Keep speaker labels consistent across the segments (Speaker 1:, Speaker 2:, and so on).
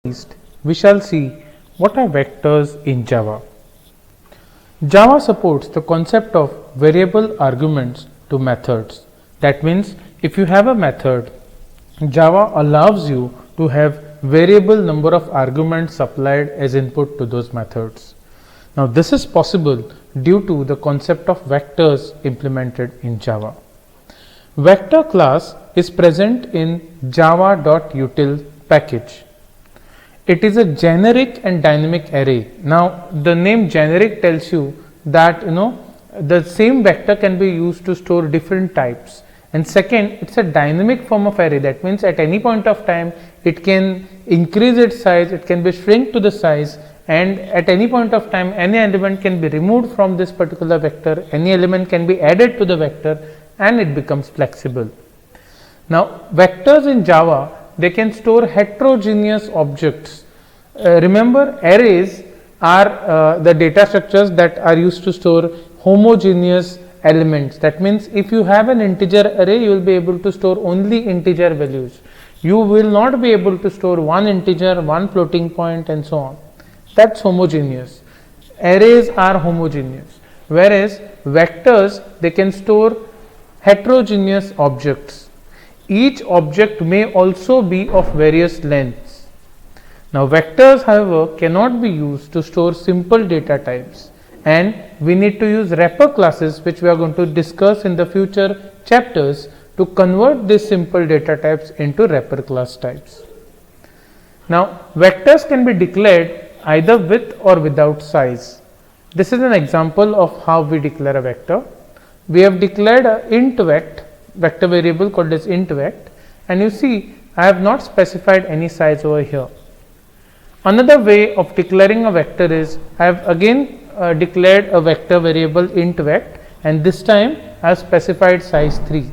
Speaker 1: Next, we shall see what are vectors in Java. Java supports the concept of variable arguments to methods. That means if you have a method, Java allows you to have variable number of arguments supplied as input to those methods. Now this is possible due to the concept of vectors implemented in Java. Vector class is present in java.util package. It is a generic and dynamic array. Now the name generic tells you that the same vector can be used to store different types, and second, it's a dynamic form of array. That means at any point of time it can increase its size, it can be shrink to the size, and at any point of time any element can be removed from this particular vector, any element can be added to the vector, and it becomes flexible. Now vectors in Java, they can store heterogeneous objects. Remember, arrays are the data structures that are used to store homogeneous elements. That means if you have an integer array, you will be able to store only integer values. You will not be able to store one integer, one floating point, and so on. That's homogeneous. Arrays are homogeneous, whereas vectors, they can store heterogeneous objects. Each object may also be of various lengths. Now vectors, however, cannot be used to store simple data types, and we need to use wrapper classes, which we are going to discuss in the future chapters, to convert these simple data types into wrapper class types. Now vectors can be declared either with or without size. This is an example of how we declare a vector. We have declared a int vector variable called as int vect, and you see I have not specified any size over here. Another way of declaring a vector is I have again declared a vector variable int vect, and this time I have specified size 3.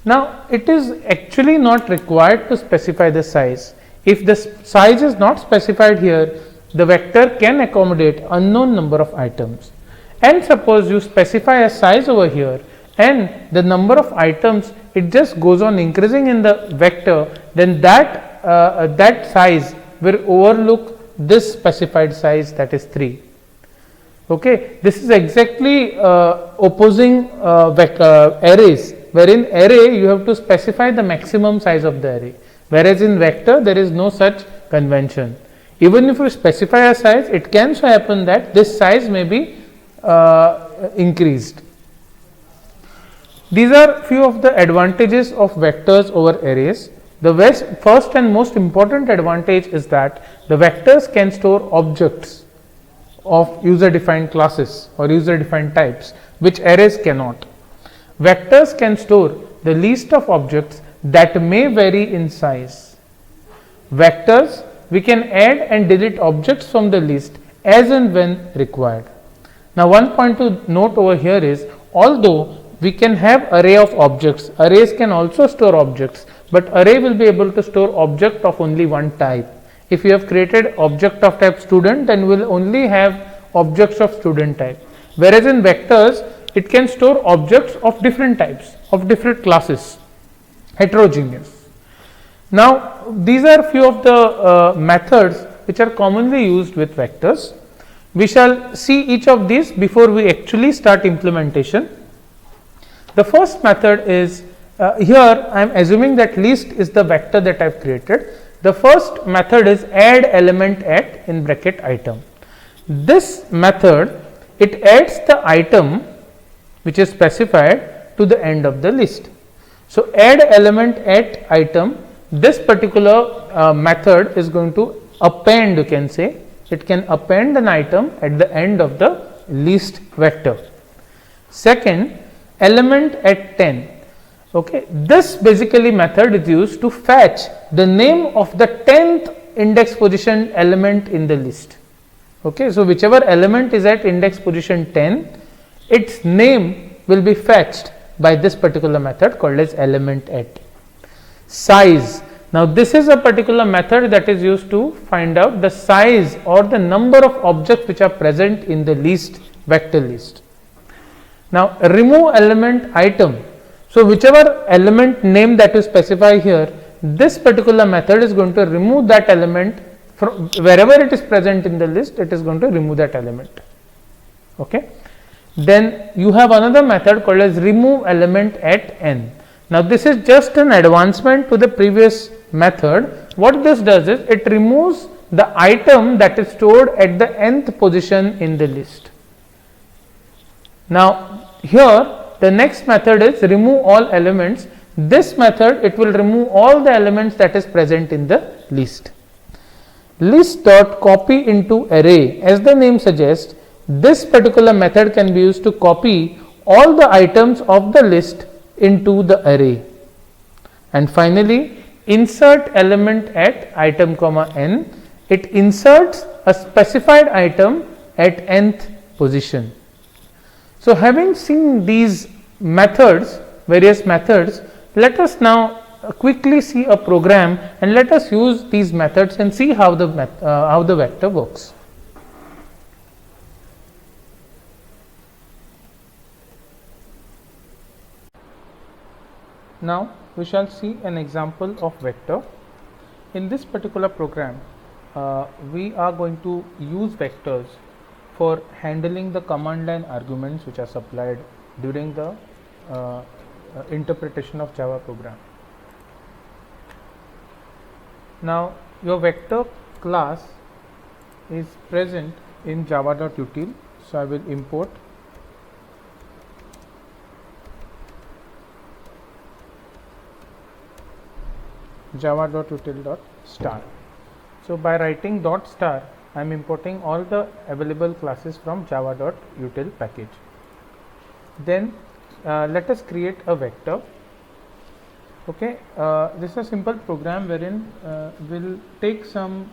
Speaker 1: Now it is actually not required to specify the size. If the size is not specified here, the vector can accommodate unknown number of items. And suppose you specify a size over here, and the number of items, it just goes on increasing in the vector, then that size will overlook this specified size, that is 3. Okay, this is exactly opposing arrays, wherein array you have to specify the maximum size of the array, whereas in vector there is no such convention. Even if you specify a size, it can so happen that this size may be increased. These are few of the advantages of vectors over arrays. The first and most important advantage is that the vectors can store objects of user defined classes or user defined types, which arrays cannot. Vectors can store the list of objects that may vary in size. Vectors, we can add and delete objects from the list as and when required. Now one point to note over here is, although we can have array of objects, arrays can also store objects, but array will be able to store object of only one type. If you have created object of type student, then we will only have objects of student type, whereas in vectors it can store objects of different types, of different classes, heterogeneous. Now these are few of the methods which are commonly used with vectors. We shall see each of these before we actually start implementation. The first method is, here I am assuming that list is the vector that I have created. The first method is add element at in bracket item. This method, it adds the item which is specified to the end of the list. So add element at item, this particular method is going to append, you can say, it can append an item at the end of the list vector. Second, element at 10. Okay, this basically method is used to fetch the name of the 10th index position element in the list. Okay, so whichever element is at index position 10, its name will be fetched by this particular method called as element at. Size. Now this is a particular method that is used to find out the size or the number of objects which are present in the list, vector list. Now remove element item. So whichever element name that you specify here, this particular method is going to remove that element from wherever it is present in the list, it is going to remove that element. Okay. Then you have another method called as remove element at n. Now this is just an advancement to the previous method. What this does is it removes the item that is stored at the nth position in the list. Now here the next method is remove all elements. This method, it will remove all the elements that is present in the list. List dot copy into array, as the name suggests, this particular method can be used to copy all the items of the list into the array. And finally, insert element at item comma n. It inserts a specified item at nth position. So having seen these methods, various methods, let us now quickly see a program and let us use these methods and see how the vector works. Now we shall see an example of vector. In this particular program, we are going to use vectors for handling the command line arguments which are supplied during the interpretation of Java program. Now your vector class is present in java.util, so I will import java.util.star. So by writing dot star, I am importing all the available classes from java.util package. Then let us create a vector. Okay, this is a simple program wherein we'll take some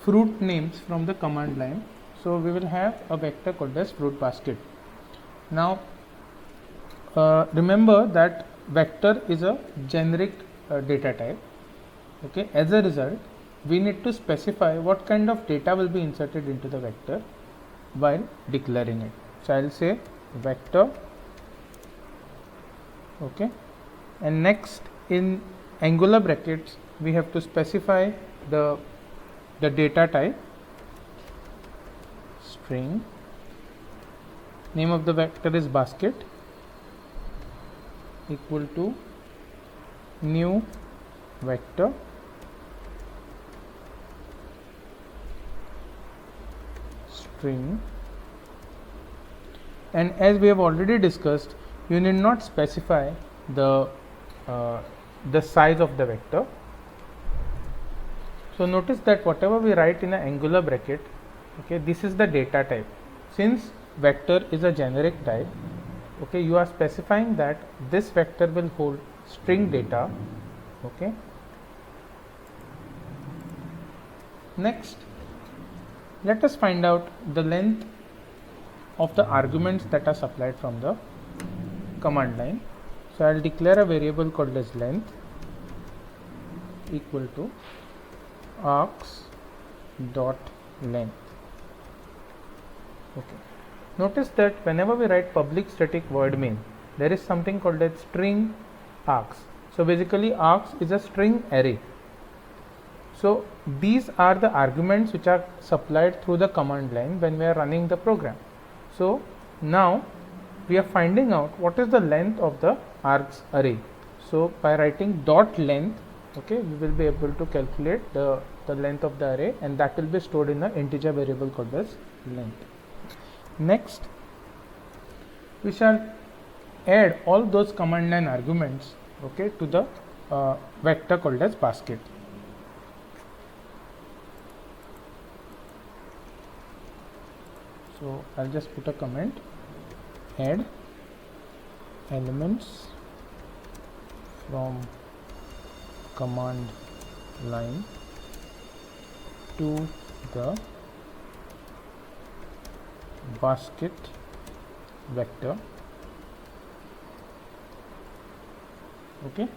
Speaker 1: fruit names from the command line. So we will have a vector called as fruit basket. Now remember that vector is a generic data type. Okay, as a result, we need to specify what kind of data will be inserted into the vector while declaring it. So I'll say vector. Okay, and next in angular brackets we have to specify the data type, string, name of the vector is basket, equal to new vector, string, and as we have already discussed, you need not specify the size of the vector. So notice that whatever we write in an angular bracket, okay, this is the data type. Since vector is a generic type, okay, you are specifying that this vector will hold string data. Okay, next let us find out the length of the arguments that are supplied from the command line. So I will declare a variable called as length equal to args dot length. Okay, notice that whenever we write public static void main, there is something called as string args. So basically args is a string array. So these are the arguments which are supplied through the command line when we are running the program. So now we are finding out what is the length of the args array. So by writing dot length, okay, we will be able to calculate the length of the array, and that will be stored in an integer variable called as length. Next, we shall add all those command line arguments, okay, to the vector called as basket. So I'll just put a comment, add elements from command line to the basket vector. Okay,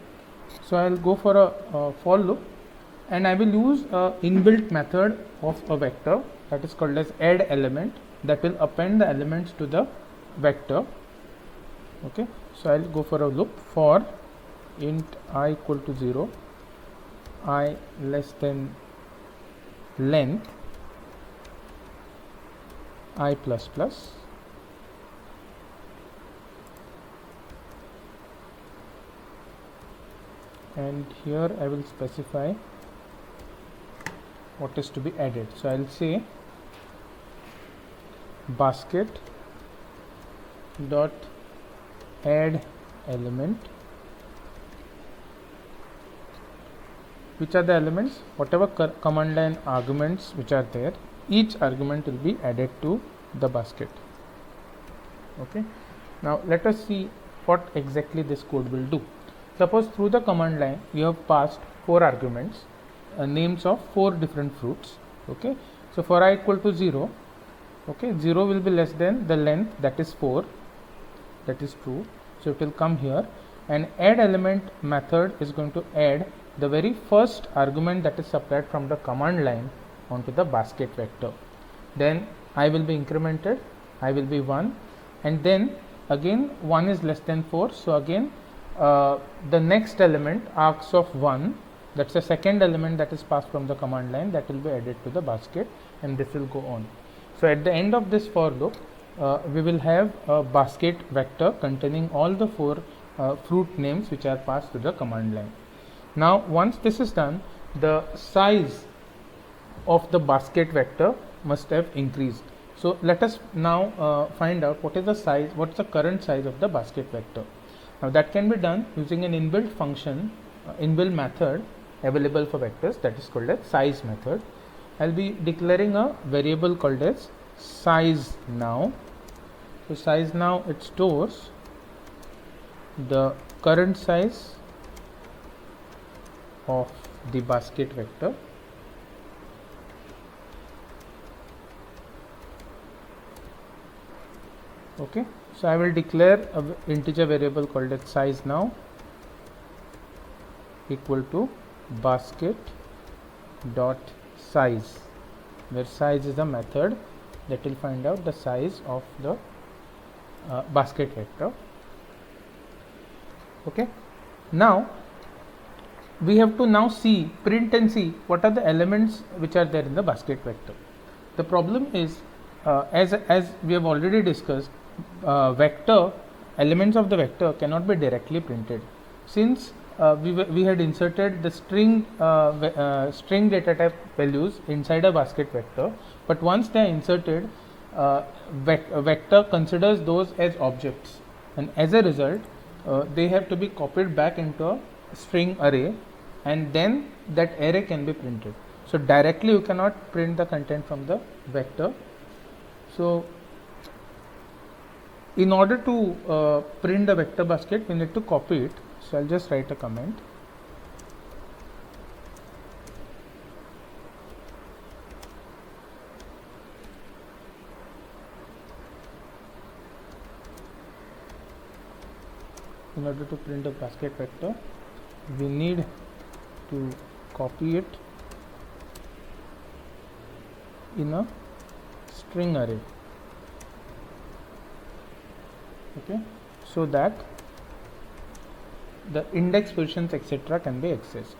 Speaker 1: so I will go for a for loop, and I will use a inbuilt method of a vector that is called as add element, that will append the elements to the vector. Okay, so I will go for a loop for int I equal to 0, I less than length I plus plus, and here I will specify what is to be added. So I will say basket dot add element. Which are the elements? Whatever command line arguments which are there, each argument will be added to the basket. Okay. Now let us see what exactly this code will do. Suppose through the command line you have passed 4 arguments, names of 4 different fruits. Okay. So for I equal to 0, okay, 0 will be less than the length, that is 4, that is true. So it will come here, and add element method is going to add the very first argument that is supplied from the command line onto the basket vector. Then I will be incremented, I will be 1, and then again 1 is less than 4. So again the next element args of 1, that's the second element that is passed from the command line, that will be added to the basket, and this will go on. So at the end of this for loop, we will have a basket vector containing all the 4 fruit names which are passed to the command line. Now once this is done, the size of the basket vector must have increased. So let us now find out what is the size, what's the current size of the basket vector. Now that can be done using an inbuilt function, inbuilt method available for vectors, that is called as size method. I'll be declaring a variable called as size now. So size now, it stores the current size of the basket vector. Okay, so I will declare an integer variable called as size now equal to basket dot size, where size is the method that will find out the size of the basket vector. Okay, now we have to now see, print and see what are the elements which are there in the basket vector. The problem is, as we have already discussed, vector elements of the vector cannot be directly printed, since we had inserted the string data type values inside a basket vector, but once they are inserted, vector considers those as objects, and as a result they have to be copied back into a string array, and then that array can be printed. So directly you cannot print the content from the vector. So in order to print the vector basket, we need to copy it. So I'll just write a comment. In order to print a basket vector, we need to copy it in a string array. Okay, so that the index positions etc. can be accessed.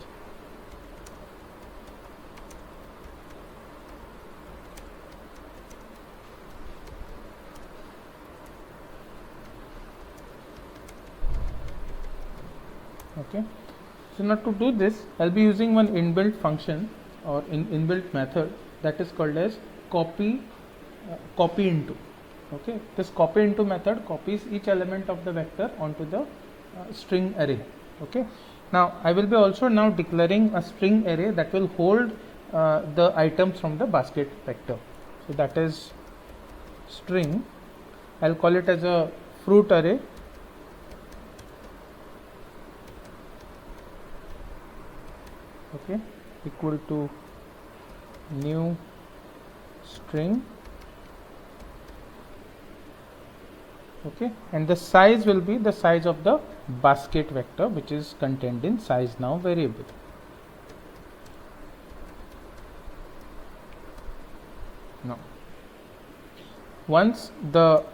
Speaker 1: Okay, so now to do this, I'll be using one inbuilt function or inbuilt method that is called as copy into. Okay, this copy into method copies each element of the vector onto the string array. Okay, now I will be also now declaring a string array that will hold the items from the basket vector. So that is string, I'll call it as a fruit array. Okay, equal to new string. Okay, and the size will be the size of the basket vector, which is contained in size now variable. Now once the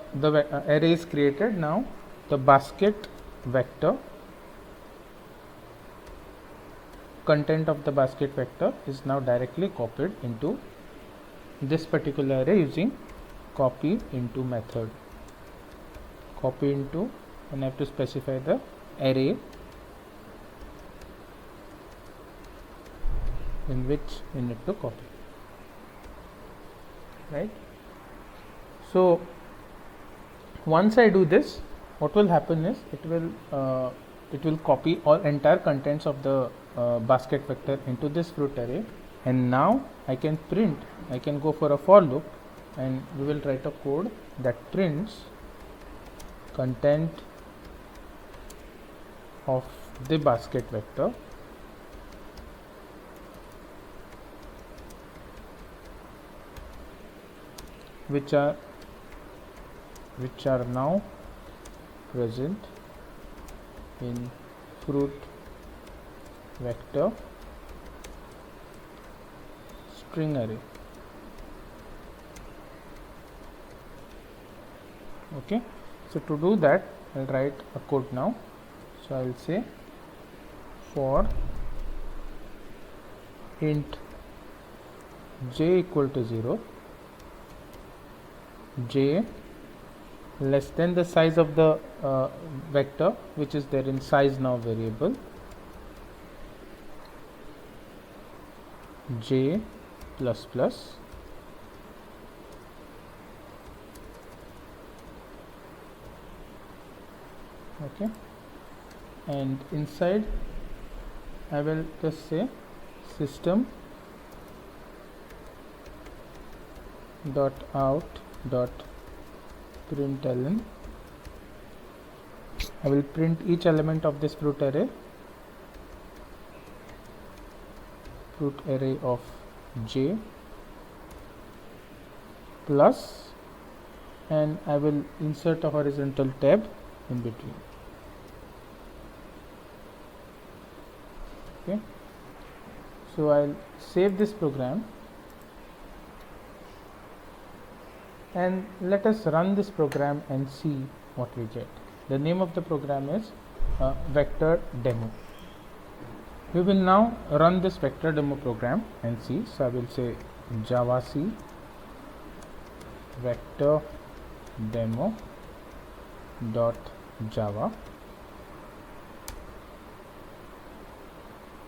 Speaker 1: array is created, now the basket vector content of the basket vector is now directly copied into this particular array using copy into method. Copy into, and I have to specify the array in which we need to copy, right? So once I do this, what will happen is it will copy all entire contents of the basket vector into this fruit array, and now I can go for a for loop, and we will write a code that prints content of the basket vector which are now present in fruit vector string array. Okay, so to do that, I'll write a code now. So I'll say for int j equal to 0, j less than the size of the vector which is there in size now variable, j plus plus okay, and inside I will just say system dot out dot println. I will print each element of this fruit array of j plus, and I will insert a horizontal tab in between. Okay, so I'll save this program and let us run this program and see what we get. The name of the program is vector demo. We will now run this vector demo program and see. So I will say javac vector demo dot java.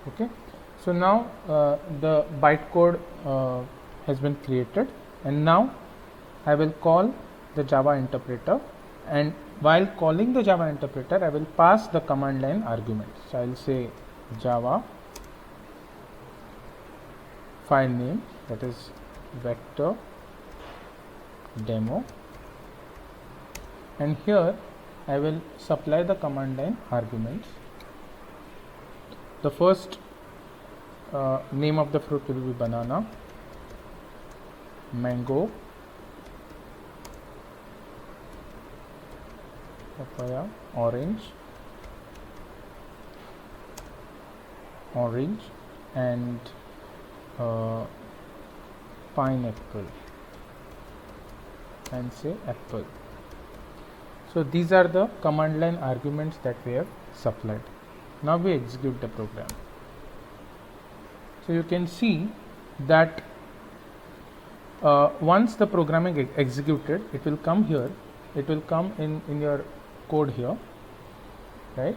Speaker 1: Okay, so now the bytecode has been created, and now I will call the Java interpreter, and while calling the Java interpreter I will pass the command line arguments. So I will say Java file name, that is vector demo, and here I will supply the command line arguments. The first name of the fruit will be banana, mango, papaya, orange, and pineapple, and say apple. So these are the command line arguments that we have supplied. Now we execute the program. So you can see that once the programming executed, it will come here, it will come in your code here, right?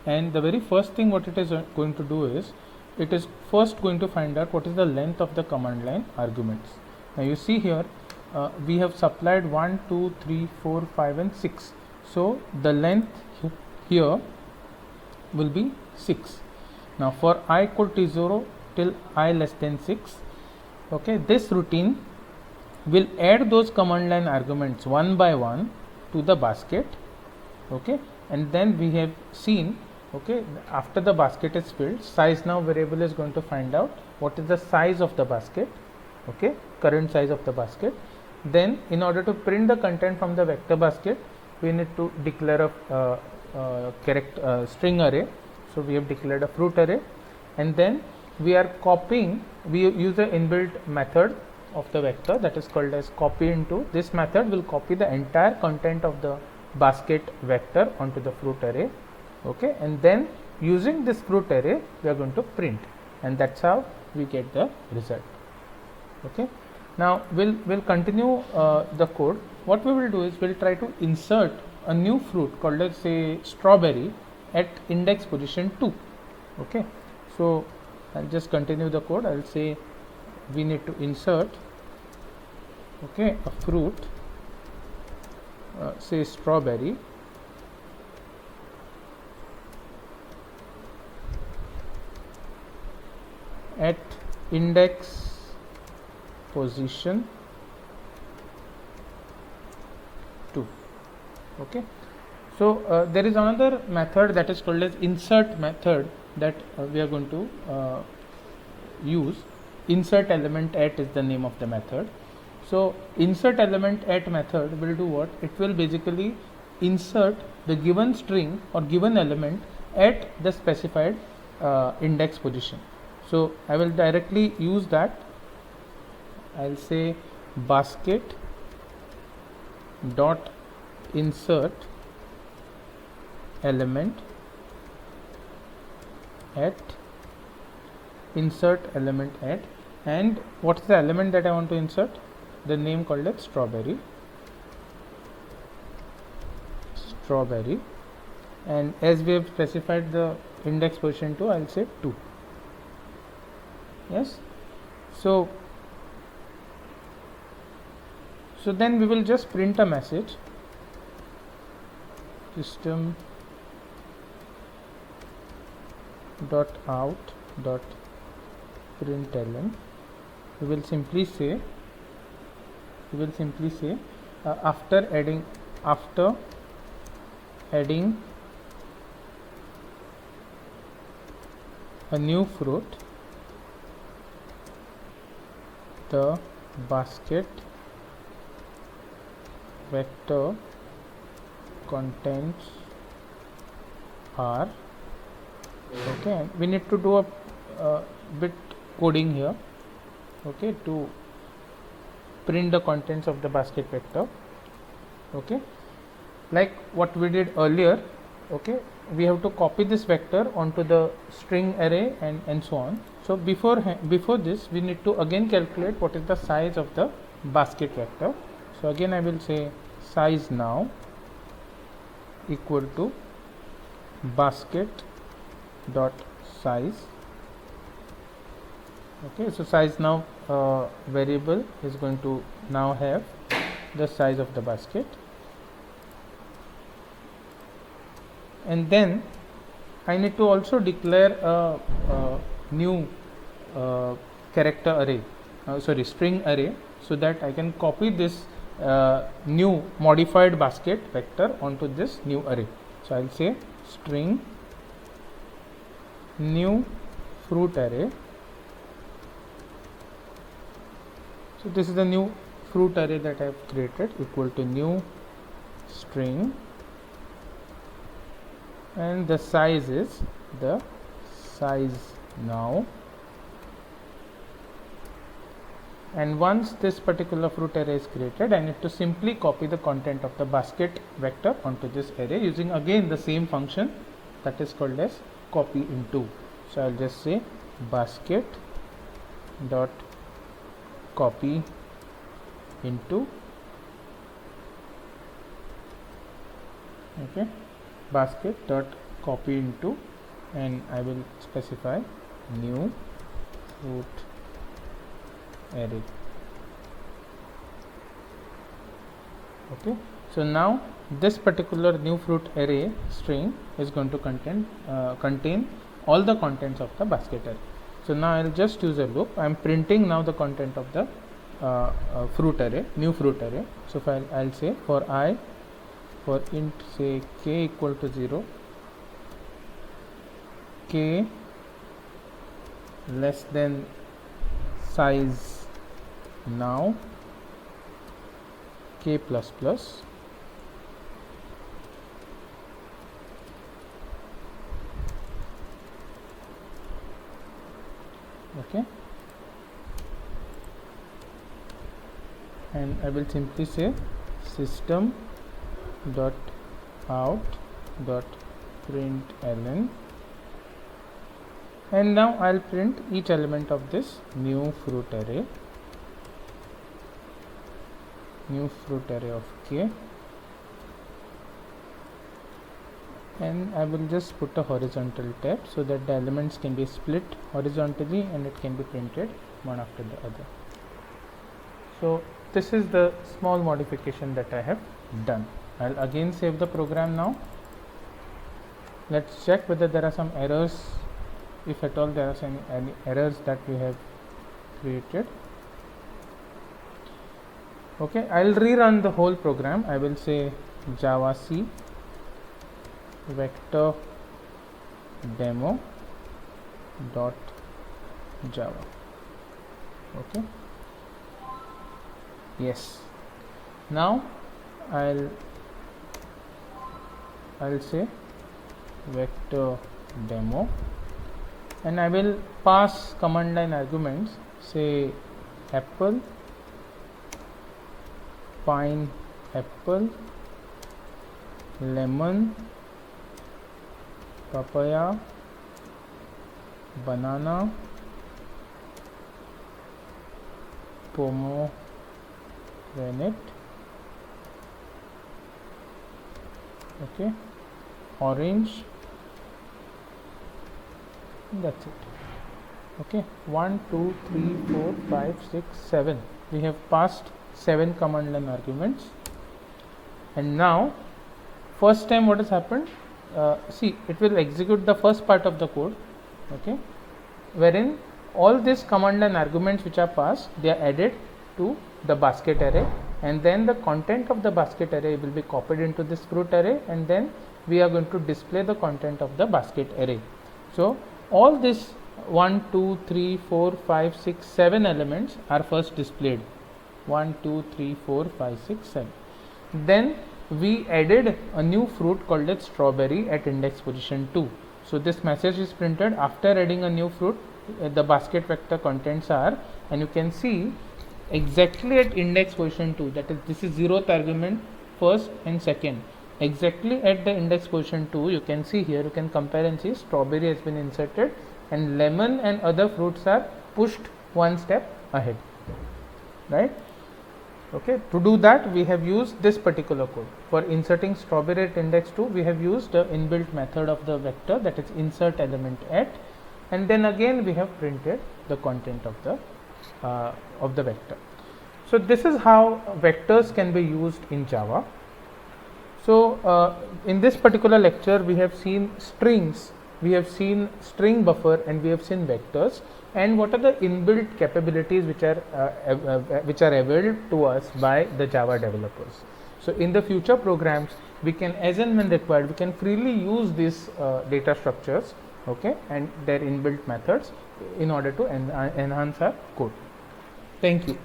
Speaker 1: And the very first thing what it is going to do is, it is first going to find out what is the length of the command line arguments. Now you see here we have supplied 1, 2, 3, 4, 5 and 6. So the length here will be 6. Now for I equal to 0 till I less than 6, okay, this routine will add those command line arguments one by one to the basket, okay, and then we have seen, okay, after the basket is filled, size now variable is going to find out what is the size of the basket, okay, current size of the basket. Then in order to print the content from the vector basket, we need to declare a string array. So we have declared a fruit array, and then we are copying, we use an inbuilt method of the vector that is called as copy into. This method will copy the entire content of the basket vector onto the fruit array, okay, and then using this fruit array we are going to print. and that's how we get the result. Okay, now we'll continue the code. What we will do is we'll try to insert a new fruit called, let's say, strawberry at index position 2. Okay, so I'll just continue the code. I'll say we need to insert, okay, a fruit, say strawberry, at index position 2. Okay, so there is another method that is called as insert method that we are going to use. Insert element at is the name of the method. So insert element at method will do what? It will basically insert the given string or given element at the specified index position. So I will directly use that. I'll say basket dot insert element at insert element at, and what's the element that I want to insert? The name called as strawberry, and as we have specified the index position 2, I'll say 2. Yes, so then we will just print a message, system dot out dot println. We will simply say after adding a new fruit, the basket vector contents are, okay, we need to do a bit coding here, okay, to print the contents of the basket vector. Okay, like what we did earlier. Okay, we have to copy this vector onto the string array and so on. So before this, we need to again calculate what is the size of the basket vector. So again I will say size now equal to basket dot size. Okay, so size now variable is going to now have the size of the basket, and then I need to also declare a new character array, string array, so that I can copy this new modified basket vector onto this new array. So I'll say string new fruit array. So this is the new fruit array that I have created, equal to new string, and the size is the size now. And once this particular fruit array is created, I need to simply copy the content of the basket vector onto this array using again the same function that is called as copy into. So I'll just say basket dot copy into, okay, basket dot copy into, and I will specify new fruit array. Okay, so now this particular new fruit array string is going to contain all the contents of the basket array. So now I'll just use a loop. I'm printing now the content of the fruit array, new fruit array. So I'll say for int say k equal to 0, k less than size now, k plus plus, okay, and I will simply say system dot out dot println and now I'll print each element of this new fruit array of k, and I will just put a horizontal tab so that the elements can be split horizontally and it can be printed one after the other. So this is the small modification that I have done. I'll again save the program now. Let's check whether there are some errors, if at all there are any errors that we have created. Okay, I'll rerun the whole program. I will say Java C vector demo dot java. Okay, yes, now I'll say vector demo, and I will pass command line arguments, say apple, pine apple, lemon, papaya, banana, pomegranate, okay, orange, that's it. Okay, 1 2 3 4 5 6 7, we have passed 7 command line arguments. And now first time what has happened, see, it will execute the first part of the code, okay, wherein all these command line arguments which are passed, they are added to the basket array, and then the content of the basket array will be copied into this fruit array, and then we are going to display the content of the basket array. So all this 1 2 3 4 5 6 7 elements are first displayed, 1 2 3 4 5 6 7. Then we added a new fruit called as strawberry at index position 2. So this message is printed after adding a new fruit. The basket vector contents are, and you can see exactly at index position 2, that is, this is 0th argument, first and second, exactly at the index position 2, you can see here, you can compare and see strawberry has been inserted and lemon and other fruits are pushed one step ahead, right? Okay, to do that we have used this particular code. For inserting strawberry at index 2, we have used the inbuilt method of the vector, that is insert element at, and then again we have printed the content of the vector. So this is how vectors can be used in Java. So in this particular lecture we have seen strings, we have seen string buffer, and we have seen vectors, and what are the inbuilt capabilities which are available to us by the Java developers. So in the future programs, we can, as and when required, we can freely use these data structures, okay, and their inbuilt methods in order to enhance our code. Thank you.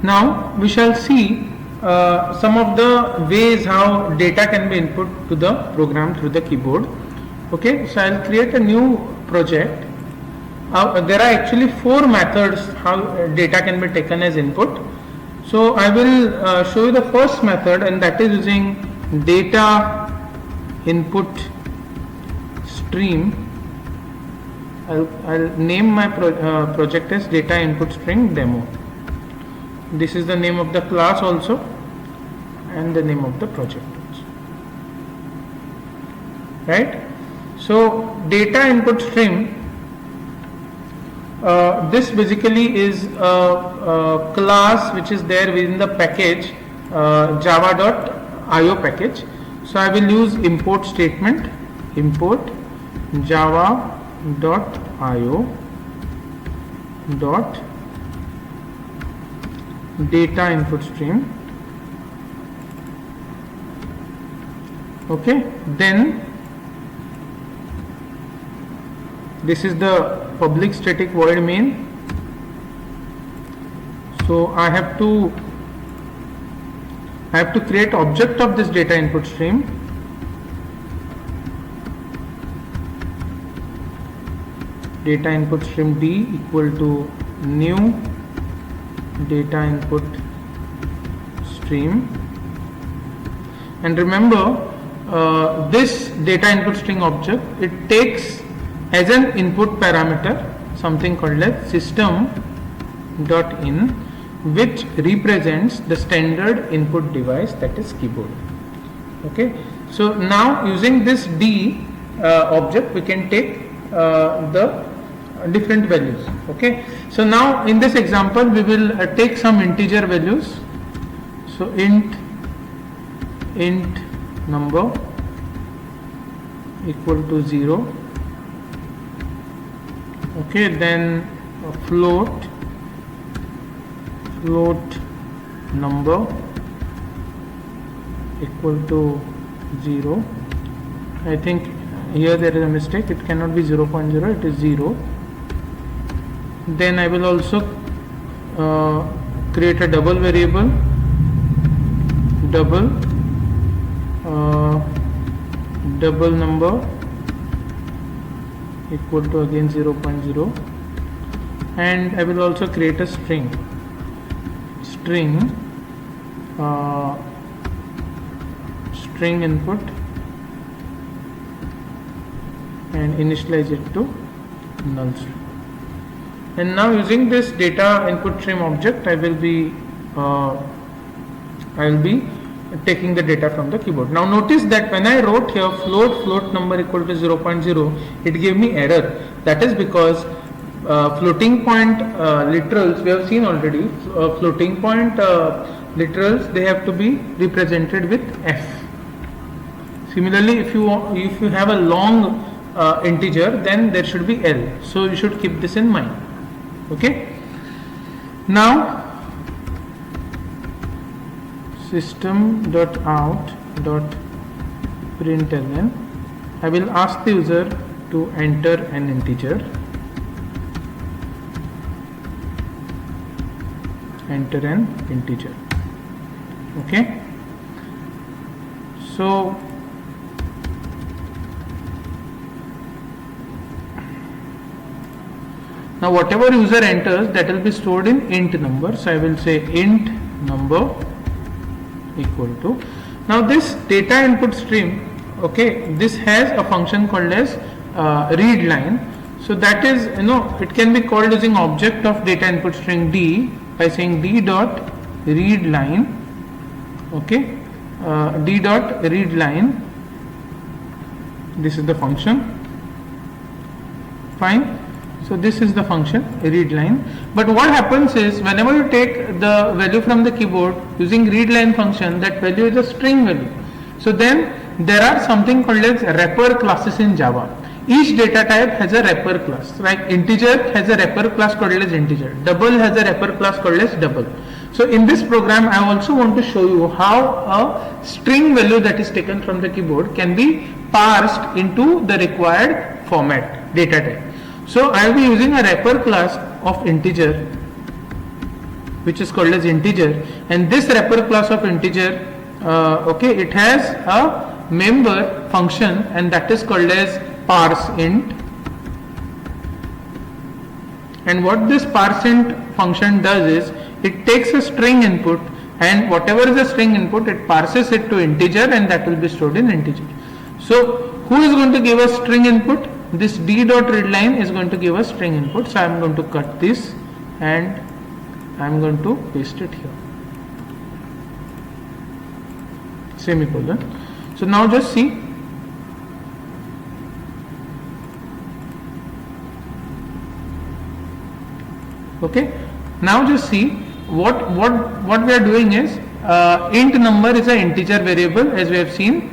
Speaker 1: Now we shall see some of the ways how data can be input to the program through the keyboard. Okay, so I'll create a new project. There are actually 4 methods how data can be taken as input. So I will show you the first method, and that is using data input stream. I'll name my project as data input string demo. This is the name of the class also, and the name of the project also, right? So data input stream, this basically is a class which is there within the package java.io package. So I will use import statement, import java.io dot data input stream. Okay, then this is the public static void main. So I have to create object of this data input stream. Data input stream D equal to new data input stream. And remember, this data input string object, it takes as an input parameter something called as system.in, which represents the standard input device, that is keyboard. Okay, so now using this D object we can take the different values. Okay, so now in this example we will take some integer values. So int number equal to 0. Okay, then float number equal to 0. I think here there is a mistake, it cannot be 0.0, it is 0. Then I will also create a double variable, double number equal to again 0.0, and I will also create a string input and initialize it to null string. And now using this data input stream object, I will be taking the data from the keyboard. Now notice that when I wrote here float number equal to 0.0, it gave me error. That is because floating point literals, we have seen already, floating point literals, they have to be represented with F. Similarly, if you have a long integer, then there should be L. So you should keep this in mind. Okay. Now system.out.println, I will ask the user to enter an integer. Okay, so now whatever user enters, that will be stored in int number. So I will say int number equal to, now this data input stream, okay, this has a function called as read line. So that is, it can be called using object of data input string D by saying d dot read line. Okay, d dot read line, this is the function. Fine. So this is the function read line. But what happens is, whenever you take the value from the keyboard using read line function, that value is a string value. So then there are something called as wrapper classes in Java. Each data type has a wrapper class. Like integer has a wrapper class called as integer. Double has a wrapper class called as double. So in this program, I also want to show you how a string value that is taken from the keyboard can be parsed into the required format, data type. So I will be using a wrapper class of integer, which is called as integer, and this wrapper class of integer, okay, it has a member function, and that is called as parseInt. And what this parseInt function does is, it takes a string input, and whatever is the string input, it parses it to integer, and that will be stored in integer. So who is going to give us string input? This d dot read line is going to give us string input. So I am going to cut this and I am going to paste it here, semicolon. So now just see, okay, now just see what we are doing is, int number is an integer variable, as we have seen.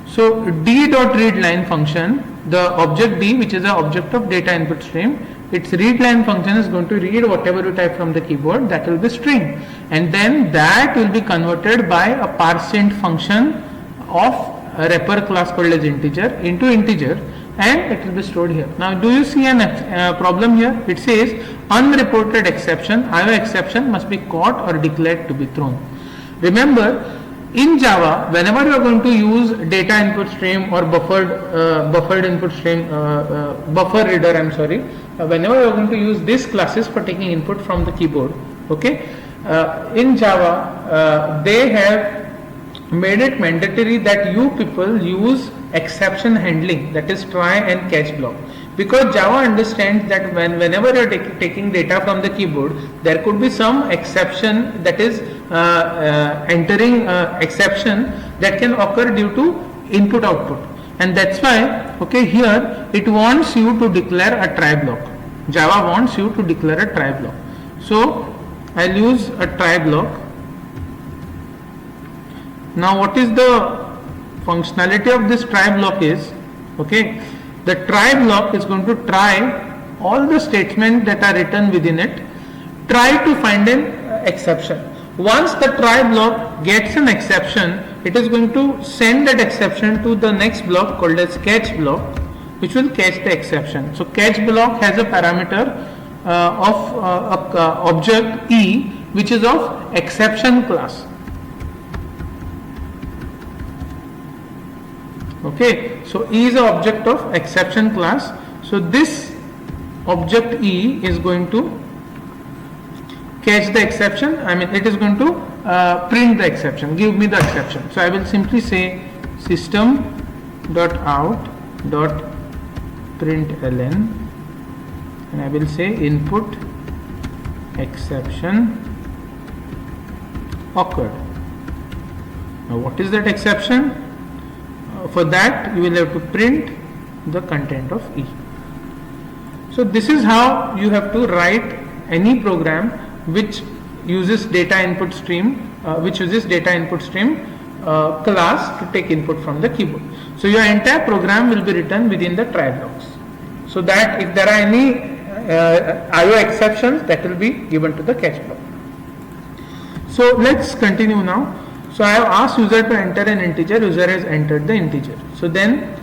Speaker 1: So d dot read line function, the object D, which is an object of data input stream, its read line function is going to read whatever you type from the keyboard, that will be string, and then that will be converted by a parseInt function of a wrapper class called as integer into integer, and it will be stored here. Now do you see a problem here? It says unreported exception, IO exception must be caught or declared to be thrown. Remember, in Java, whenever you are going to use data input stream or buffered input stream, buffer reader, whenever you are going to use these classes for taking input from the keyboard, okay, in Java, they have made it mandatory that you people use exception handling, that is try and catch block, because Java understands that whenever you are taking data from the keyboard, there could be some exception, that is entering exception that can occur due to input output, and that's why, okay, here it wants you to declare a try block. Java wants you to declare a try block. So I'll use a try block. Now what is the functionality of this try block is, okay, the try block is going to try all the statements that are written within it, try to find an exception. Once the try block gets an exception, it is going to send that exception to the next block called as catch block, which will catch the exception. So catch block has a parameter of object E, which is of exception class. Okay, so E is an object of exception class. So this object E is going to catch the exception. I mean, it is going to print the exception, give me the exception. So I will simply say system.out.println, and I will say input exception occurred. Now what is that exception? For that you will have to print the content of E. So this is how you have to write any program which uses data input stream, class to take input from the keyboard. So your entire program will be written within the try blocks, so that if there are any IO exceptions, that will be given to the catch block. So let's continue now. So I have asked user to enter an integer, user has entered the integer. So then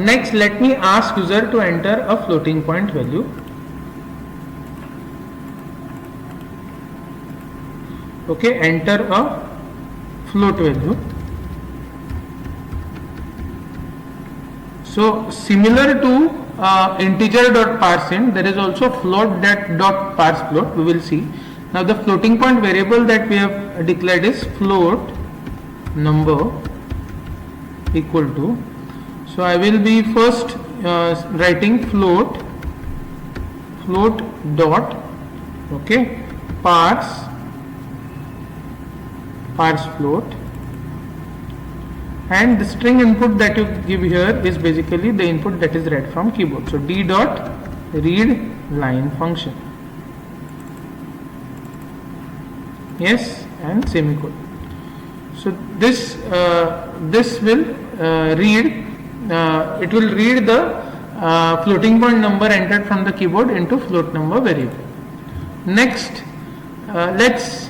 Speaker 1: next let me ask user to enter a floating point value. Okay, enter a float value. So similar to integer.parseInt, there is also float.parsefloat, we will see. Now the floating point variable that we have declared is float number equal to, so I will be first writing float dot, okay, parse float, and the string input that you give here is basically the input that is read from keyboard. So d dot read line function, yes, and semicolon. So this will read, it will read the floating point number entered from the keyboard into float number variable. Next, let's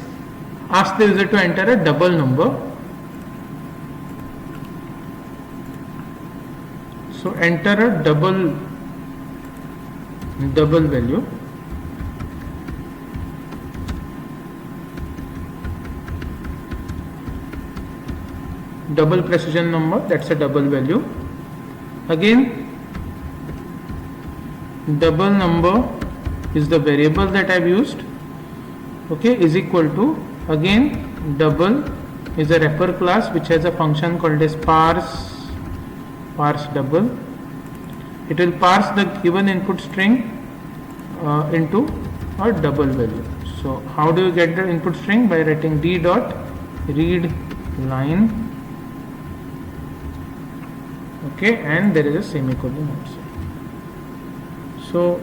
Speaker 1: ask the user to enter a double number. So enter a double value. Double precision number, that's a double value. Again, double number is the variable that I have used, okay, is equal to, again double is a wrapper class which has a function called as parse double. It will parse the given input string into a double value. So how do you get the input string? By writing d dot read line, okay, and there is a semicolon also. So,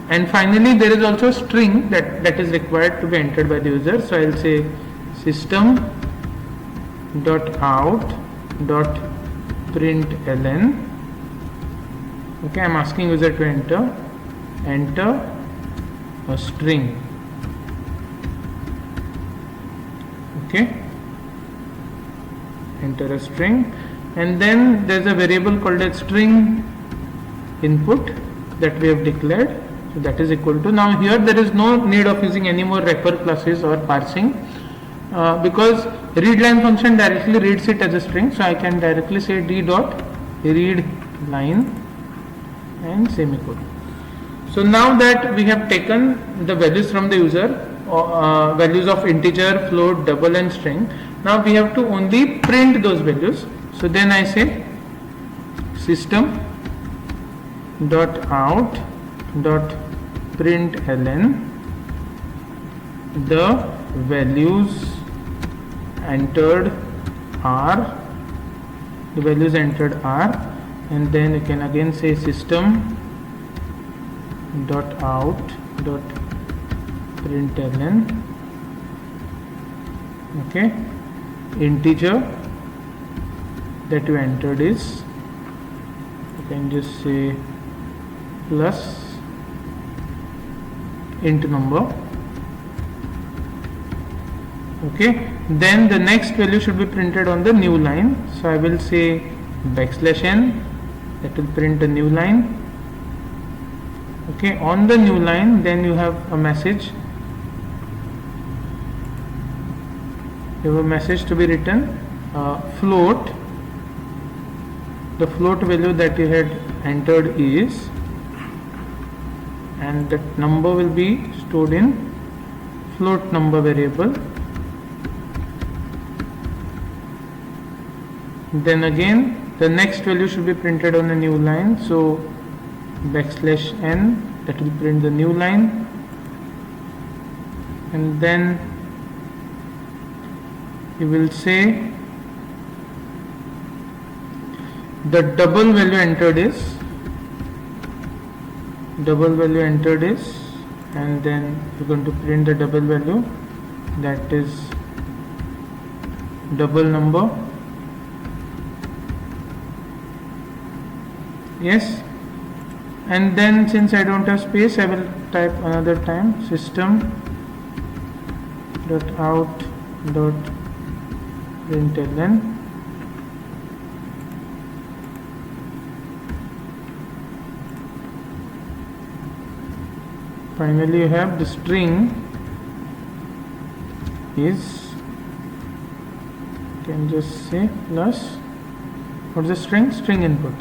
Speaker 1: and finally there is also a string that is required to be entered by the user. So I will say system.out.println, okay, I am asking user to enter a string, okay, enter a string, and then there is a variable called as string input that we have declared. So that is equal to, now here there is no need of using any more wrapper classes or parsing, because readLine function directly reads it as a string. So I can directly say d dot read line and semicolon. So now that we have taken the values from the user, values of integer, float, double and string. Now we have to only print those values. So then I say system dot out dot println the values entered are, and then you can again say system dot out dot println, okay, integer that you entered is, you can just say plus int number, okay. Then the next value should be printed on the new line, so I will say \n, that will print the new line, okay. On the new line then you have a message, to be written, float, the float value that you had entered is, and that number will be stored in float number variable. Then again the next value should be printed on the new line, so \n, that will print the new line, and then you will say the double value entered is, and then you're going to print the double value, that is double number, yes. And then since I don't have space, I will type another time system dot out dot println finally you have the string is, you can just say plus, what is the string? String input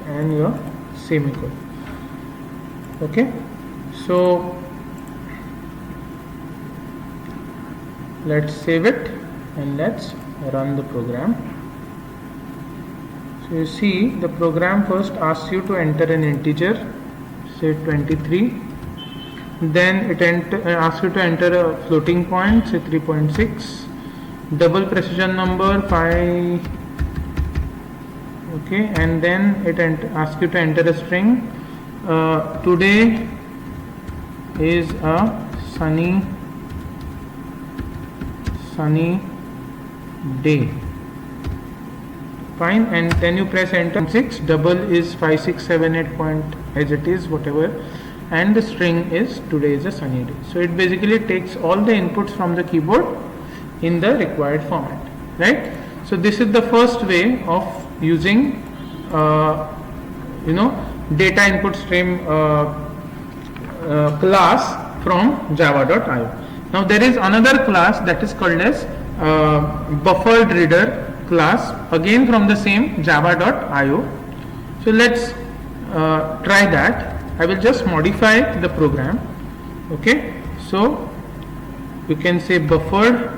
Speaker 1: and your semicolon, okay. So let's save it and let's run the program. So you see the program first asks you to enter an integer, say 23, then it asks you to enter a floating point, say 3.6, double precision number 5, okay, and then it asks you to enter a string, today is a sunny day, fine, and then you press enter. 6, double is 5678 point as it is, whatever, and the string is today is a sunny day. So it basically takes all the inputs from the keyboard in the required format, right? So this is the first way of using data input stream class from java.io. Now there is another class that is called as buffered reader class, again from the same java.io. So let's try that. I will just modify the program, okay. So you can say buffered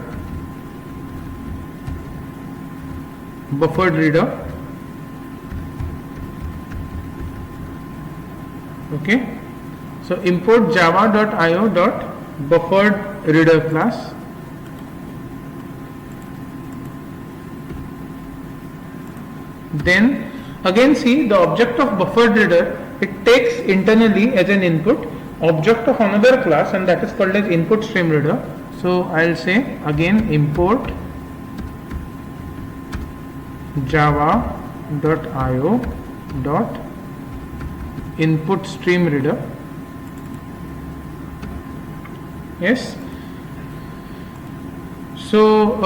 Speaker 1: reader, okay. So import java.io buffered reader class, then again see the object of buffered reader, it takes internally as an input object of another class, and that is called as input stream reader. So I'll say again import java.io input stream reader, yes. So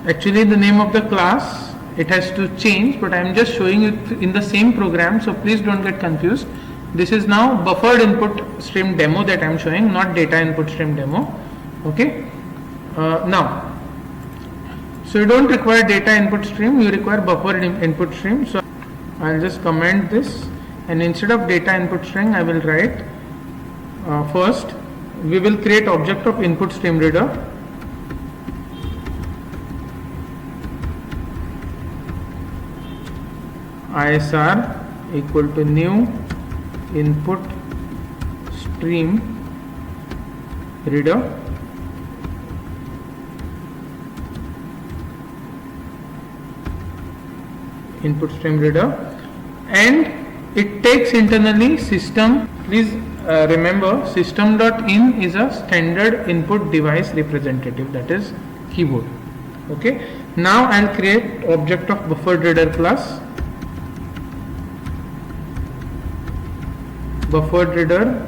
Speaker 1: actually the name of the class, it has to change, but I am just showing it in the same program, so please don't get confused. This is now buffered input stream demo that I am showing, not data input stream demo, okay. Now, so you don't require data input stream, you require buffered input stream. So I'll just comment this and instead of data input string I will write first we will create object of input stream reader. ISR equal to new input stream reader and it takes internally system. Please remember system.in is a standard input device representative, that is keyboard. Okay, now I'll create object of buffered reader class. Buffered reader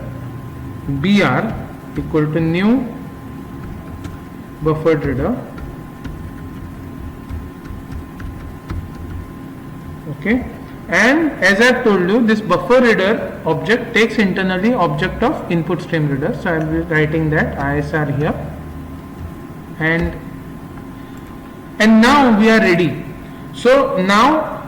Speaker 1: BR equal to new buffered reader. Okay, and as I told you, this buffer reader object takes internally object of input stream reader. So I will be writing that ISR here, and now we are ready. So now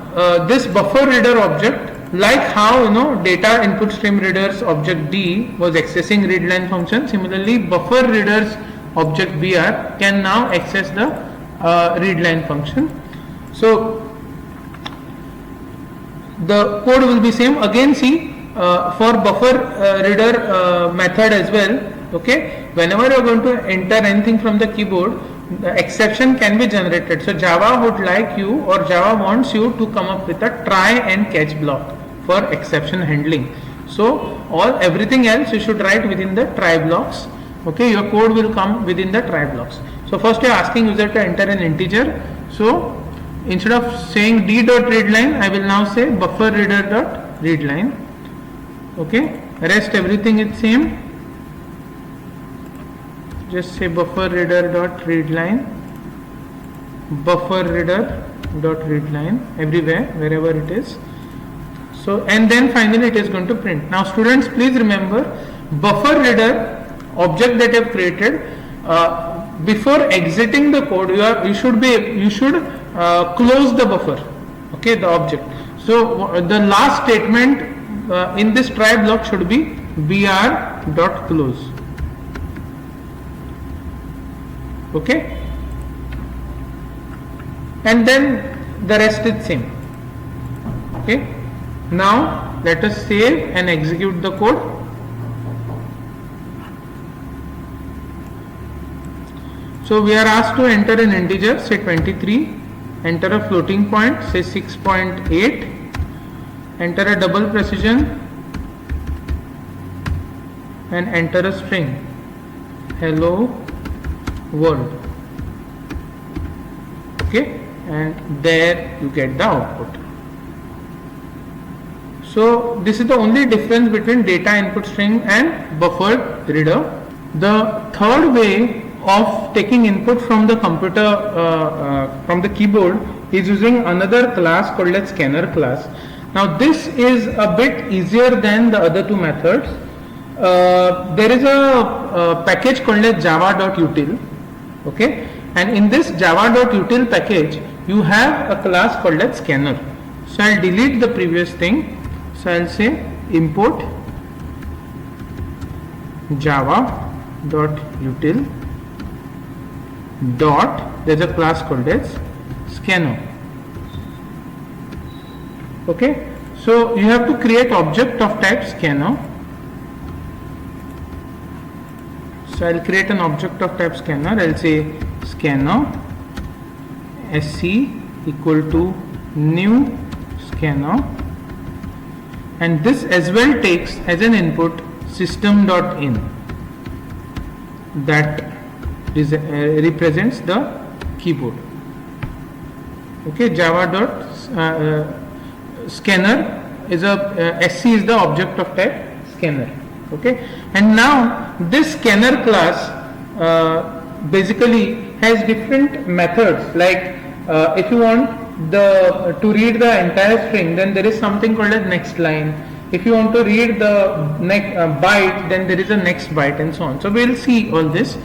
Speaker 1: this buffer reader object, like how data input stream readers object D was accessing readline function, similarly buffer readers object BR can now access the readline function. So the code will be same. Again, see for buffer reader method as well. Okay, whenever you are going to enter anything from the keyboard, the exception can be generated. So Java would like you, or Java wants you to come up with a try and catch block for exception handling. So everything else you should write within the try blocks. Okay, your code will come within the try blocks. So first you are asking user to enter an integer. So instead of saying d.readline, I will now say buffer reader.readline. Okay, rest everything is same. Just say buffer reader.readline, buffer reader.readline everywhere, wherever it is. So, and then finally it is going to print. Now students, please remember, buffer reader object that you have created, before exiting the code, you should close the buffer, okay, the object. So the last statement in this try block should be br.close. Okay, and then the rest is same. Okay, now let us save and execute the code. So we are asked to enter an integer, say 23, enter a floating point, say 6.8, enter a double precision and enter a string, hello world. Okay, and there you get the output. So this is the only difference between data input string and buffered reader. The third way of taking input from the computer, from the keyboard, is using another class called as scanner class. Now this is a bit easier than the other two methods. There is a package called as java.util. Okay, and in this java.util package you have a class called as scanner. So I'll delete the previous thing. So I'll say import java.util dot, there's a class called as scanner. Okay, so you have to create object of type scanner. So I'll create an object of type scanner. I'll say scanner sc equal to new scanner, and this as well takes as an input system.in that represents the keyboard. Okay, java.scanner is a sc is the object of type scanner. Okay, and now this scanner class basically has different methods. Like if you want to read the entire string, then there is something called as next line. If you want to read the next byte, then there is a next byte, and so on. So we will see all this.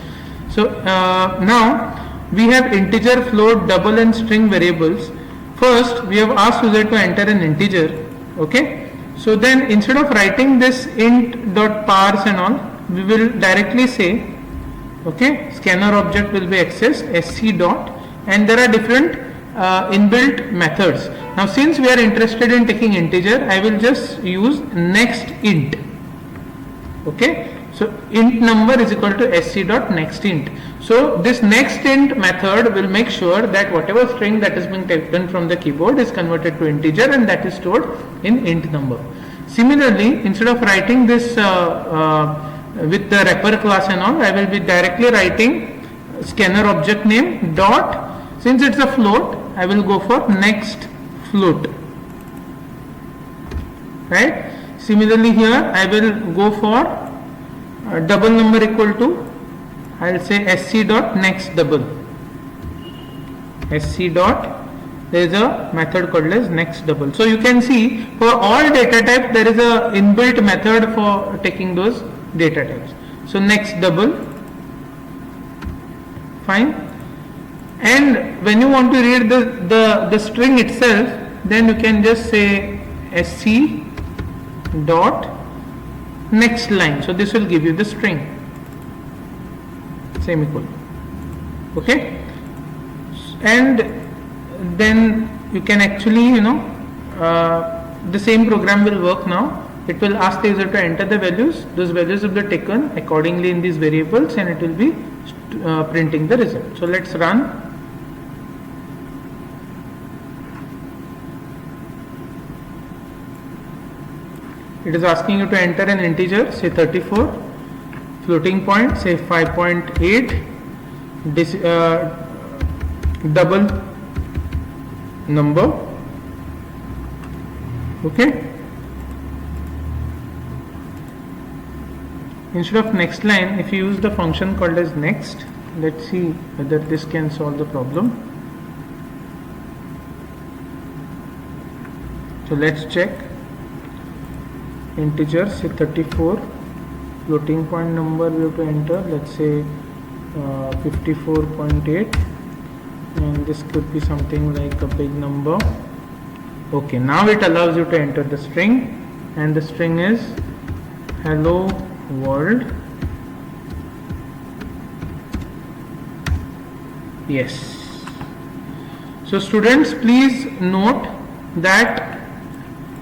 Speaker 1: So now we have integer, float, double and string variables. First we have asked user to enter an integer. Okay, So then instead of writing this int dot parse and all, we will directly say, okay, scanner object will be accessed sc dot, and there are different inbuilt methods. Now since we are interested in taking integer, I will just use next int. Okay, so int number is equal to sc dot next int. So this next int method will make sure that whatever string that is being taken from the keyboard is converted to integer, and that is stored in int number. Similarly, instead of writing this with the wrapper class and all, I will be directly writing scanner object name dot, since it's a float, I will go for next float, right? Similarly here I will go for double number equal to, I will say sc dot next double, sc dot, there is a method called as next double. So you can see for all data types there is a inbuilt method for taking those data types. So next double, fine. And when you want to read the string itself, then you can just say sc dot next line. So this will give you the string, semicolon. Okay, and then you can actually, the same program will work now. It will ask the user to enter the values. Those values will be taken accordingly in these variables, and it will be printing the result. So let's run. It is asking you to enter an integer, say 34, floating point, say 5.8, double number. Okay. Instead of next line, if you use the function called as next, let's see whether this can solve the problem. So let's check. Integer, say 34, floating point number we have to enter, let's say 54.8, and this could be something like a big number. Okay, now it allows you to enter the string, and the string is hello world. Yes. So students, please note that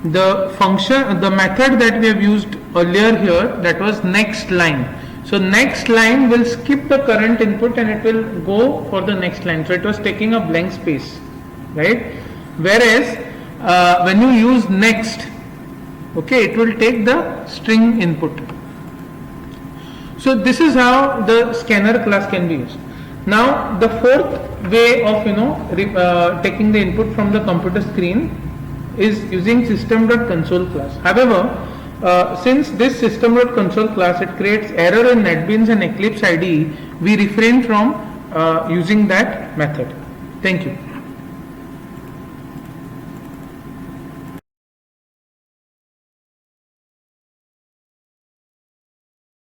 Speaker 1: the function, the method that we have used earlier here, that was next line. So next line will skip the current input and it will go for the next line. So it was taking a blank space, right? Whereas when you use next, okay, it will take the string input. So this is how the scanner class can be used. Now the fourth way of taking the input from the computer screen is using system.console class. However, since this system.console class, it creates error in NetBeans and Eclipse IDE, we refrain from using that method. Thank you.